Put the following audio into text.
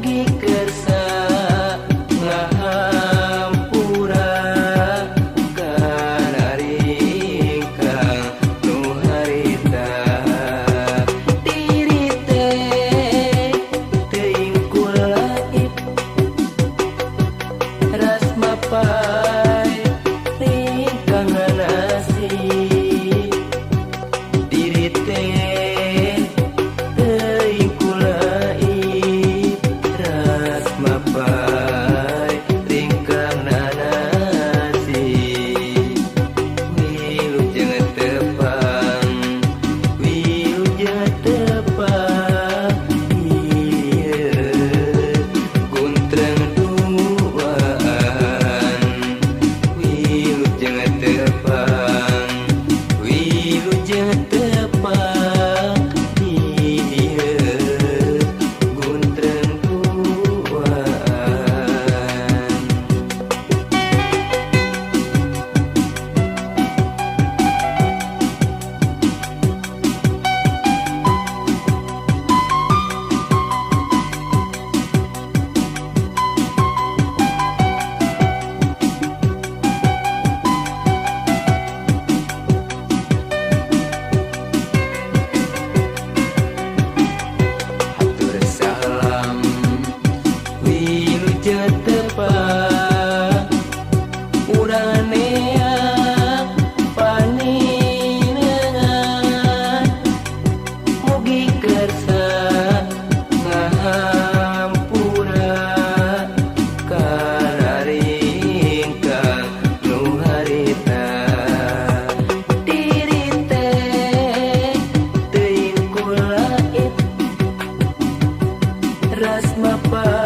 mugi kersa ngahampura kana ringkang nu harita diri teh teuing kulaip ras mapai ringkang nasib diri teh teuing kulaip ras mapai ringkang nasib wilujeng tepang wilujeng tepang ieu guntreng duaan wilujeng tepang wilujeng tepang ieu guntreng duaan. Hatur salam wilujeng tepang uranea paninengan mugi kersa ngahampura kana ringkang nu harita diri teh teuing kulaip ras mapai